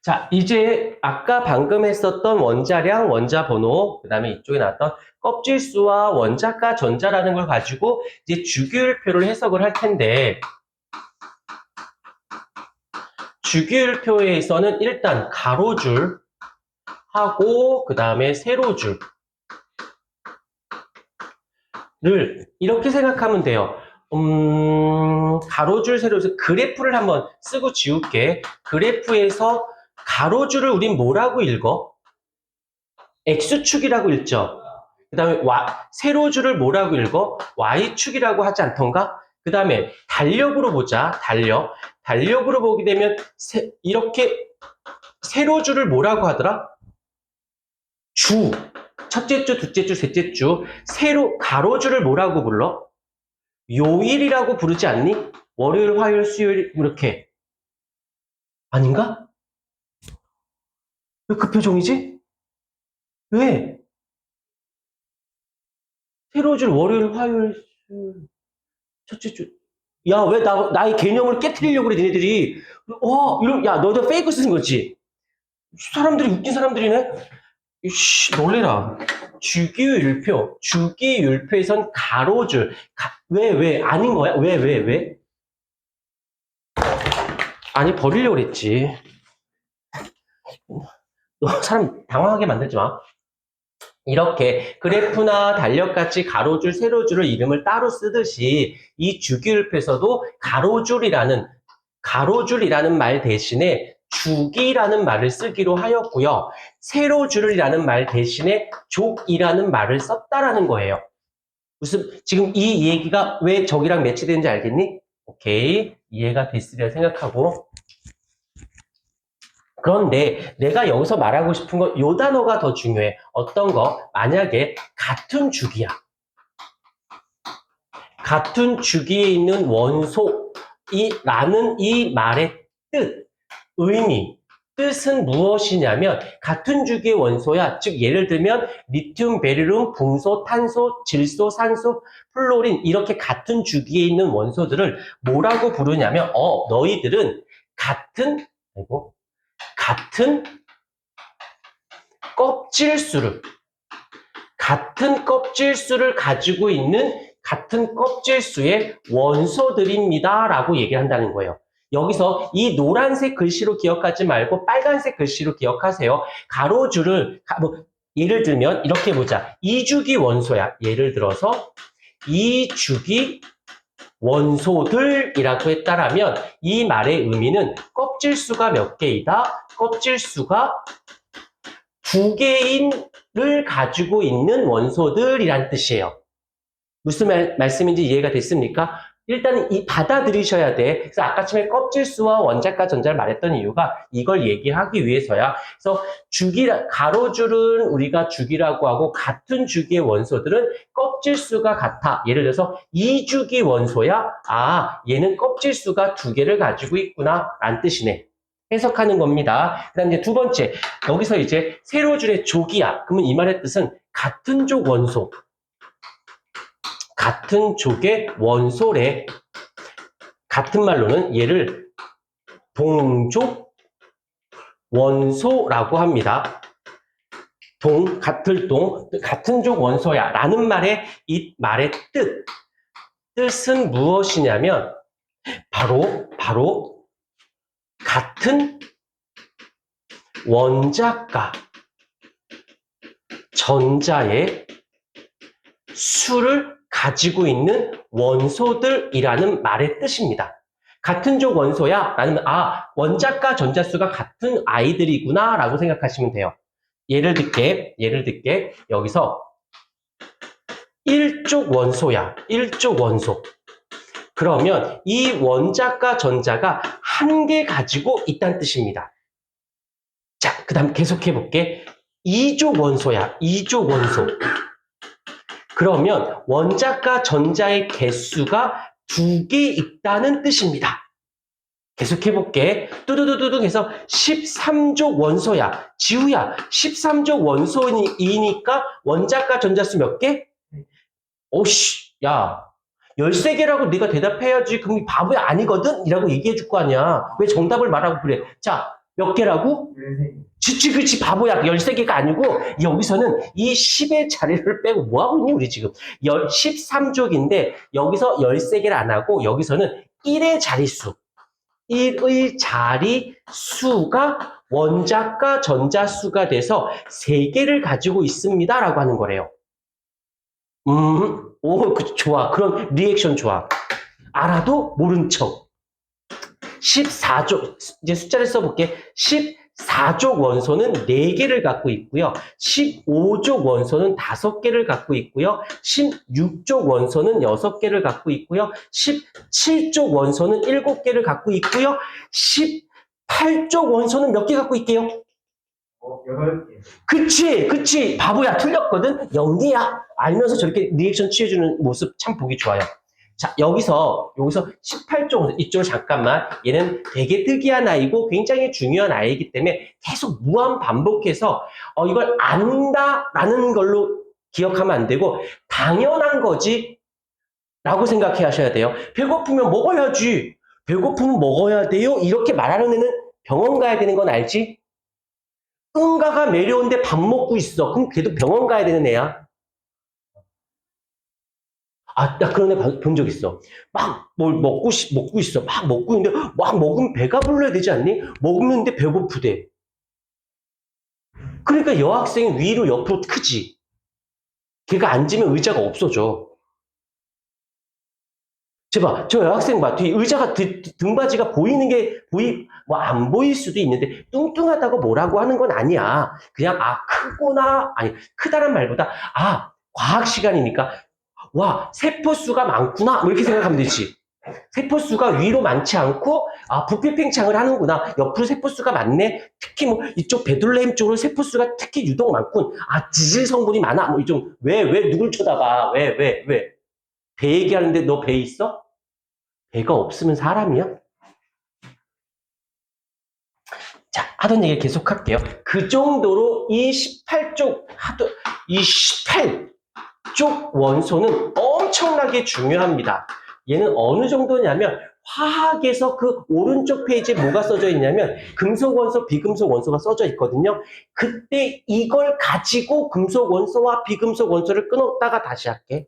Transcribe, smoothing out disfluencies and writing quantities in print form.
자, 이제 아까 방금 했었던 원자량, 원자 번호, 그 다음에 이쪽에 나왔던 껍질수와 원자가 전자라는 걸 가지고 이제 주기율표를 해석을 할 텐데, 주기율표에서는 일단 가로줄 하고 그 다음에 세로줄을 이렇게 생각하면 돼요. 가로줄, 세로줄, 그래프를 한번 쓰고 지울게. 그래프에서 가로줄을 우린 뭐라고 읽어? X축이라고 읽죠. 그 다음에 세로줄을 뭐라고 읽어? Y축이라고 하지 않던가? 그 다음에 달력으로 보자. 달력으로 보게 되면 이렇게 세로줄을 뭐라고 하더라? 주. 첫째 주, 둘째 주, 셋째 주. 가로줄을 뭐라고 불러? 요일이라고 부르지 않니? 월요일, 화요일, 수요일 이렇게. 아닌가? 왜 그 표정이지? 왜? 세로줄 월요일, 화요일, 수요일, 첫째 주. 야, 왜 나의 개념을 깨트리려고 그래, 니네들이. 야, 너도 페이크 쓰는 거지? 사람들이 웃긴 사람들이네? 이씨, 놀래라. 주기율표에선 가로줄. 왜, 아닌 거야? 왜? 아니, 버리려고 그랬지. 너 사람 당황하게 만들지 마. 이렇게 그래프나 달력같이 가로줄, 세로줄을 이름을 따로 쓰듯이 이 주기율표에서도 가로줄이라는 말 대신에 주기라는 말을 쓰기로 하였고요. 세로줄이라는 말 대신에 족이라는 말을 썼다라는 거예요. 지금 이 얘기가 왜 저기랑 매치되는지 알겠니? 오케이. 이해가 됐으리라 생각하고. 그런데 내가 여기서 말하고 싶은 건 요 단어가 더 중요해. 어떤 거? 만약에 같은 주기야. 같은 주기에 있는 원소라는 이 말의 뜻은 무엇이냐면 같은 주기의 원소야. 즉 예를 들면 리튬, 베릴륨, 붕소, 탄소, 질소, 산소, 플로린 이렇게 같은 주기에 있는 원소들을 뭐라고 부르냐면 너희들은 같은 껍질수를 가지고 있는 같은 껍질수의 원소들입니다. 라고 얘기를 한다는 거예요. 여기서 이 노란색 글씨로 기억하지 말고 빨간색 글씨로 기억하세요. 가로줄을, 예를 들면 이렇게 보자. 2주기 원소야. 예를 들어서 2주기 원소들이라고 했다라면 이 말의 의미는 껍질수가 몇 개이다? 껍질수가 2개인을 가지고 있는 원소들이란 뜻이에요. 무슨 말씀인지 이해가 됐습니까? 일단은 받아들이셔야 돼. 그래서 아까쯤에 껍질수와 원자과 전자를 말했던 이유가 이걸 얘기하기 위해서야. 그래서 가로줄은 우리가 주기라고 하고 같은 주기의 원소들은 껍질수가 같아. 예를 들어서 2주기 원소야. 얘는 껍질수가 2개를 가지고 있구나. 라는 뜻이네. 해석하는 겁니다. 그 다음 이제 두 번째. 여기서 이제 세로줄의 족이야. 그러면 이 말의 뜻은 같은 족 원소. 같은 족의 원소래. 같은 말로는 얘를 동족 원소라고 합니다. 같은 족 원소야. 라는 이 말의 뜻은 무엇이냐면, 바로, 같은 원자과 전자의 수를 가지고 있는 원소들이라는 말의 뜻입니다. 같은 족 원소야? 라는 원자과 전자수가 같은 아이들이구나 라고 생각하시면 돼요. 예를 들게 여기서 1족 원소야. 1족 원소. 그러면 이 원자과 전자가 한 개 가지고 있다는 뜻입니다. 자, 그 다음 계속해 볼게. 2족 원소야. 2족 원소. 그러면 원자과 전자의 개수가 2개 있다는 뜻입니다. 계속해볼게. 뚜두두두두 해서 13족 원소야. 지우야, 13족 원소이니까 원자과 전자수 몇 개? 오씨, 야, 13개라고 네가 대답해야지. 그럼 바보야 아니거든? 이라고 얘기해 줄 거 아니야. 왜 정답을 말하고 그래? 자, 몇 개라고? 13개. 그치, 바보야. 13개가 아니고, 여기서는 이 10의 자리를 빼고, 뭐 하고 있니, 우리 지금? 13족인데, 여기서 13개를 안 하고, 여기서는 1의 자릿수. 1의 자릿수가 원자과 전자수가 돼서 3개를 가지고 있습니다. 라고 하는 거래요. 좋아. 그런 리액션 좋아. 알아도 모른 척. 14족, 이제 숫자를 써볼게. 14족 원소는 4개를 갖고 있고요. 15족 원소는 5개를 갖고 있고요. 16족 원소는 6개를 갖고 있고요. 17족 원소는 7개를 갖고 있고요. 18족 원소는 몇 개 갖고 있게요? 8개. 그치. 바보야. 틀렸거든? 0개야. 알면서 저렇게 리액션 취해주는 모습 참 보기 좋아요. 자, 여기서 18쪽, 이쪽을 잠깐만. 얘는 되게 특이한 아이고 굉장히 중요한 아이이기 때문에 계속 무한 반복해서 이걸 안다라는 걸로 기억하면 안 되고 당연한 거지 라고 생각해 하셔야 돼요. 배고프면 먹어야지. 배고프면 먹어야 돼요. 이렇게 말하는 애는 병원 가야 되는 건 알지? 응가가 매려운데 밥 먹고 있어. 그럼 걔도 병원 가야 되는 애야. 나 그런 애 본 적 있어. 막 뭘 먹고 있어. 막 먹고 있는데, 막 먹으면 배가 불러야 되지 않니? 먹는데 배고프대. 그러니까 여학생이 위로 옆으로 크지. 걔가 앉으면 의자가 없어져. 제발, 저 여학생 봐. 뒤 의자가, 등받이가 보이는 게, 안 보일 수도 있는데, 뚱뚱하다고 뭐라고 하는 건 아니야. 그냥, 크구나. 아니, 크다란 말보다, 과학 시간이니까, 와, 세포수가 많구나. 뭐 이렇게 생각하면 되지. 세포수가 위로 많지 않고, 부피 팽창을 하는구나. 옆으로 세포수가 많네. 특히 뭐, 이쪽 베들레헴 쪽으로 세포수가 특히 유독 많군. 지질 성분이 많아. 뭐, 이쪽, 왜, 누굴 쳐다봐? 왜? 배 얘기하는데 너 배 있어? 배가 없으면 사람이야? 자, 하던 얘기 계속 할게요. 그 정도로 이 18쪽 원소는 엄청나게 중요합니다. 얘는 어느 정도냐면 화학에서 그 오른쪽 페이지에 뭐가 써져 있냐면 금속 원소, 비금속 원소가 써져 있거든요. 그때 이걸 가지고 금속 원소와 비금속 원소를 끊었다가 다시 할게.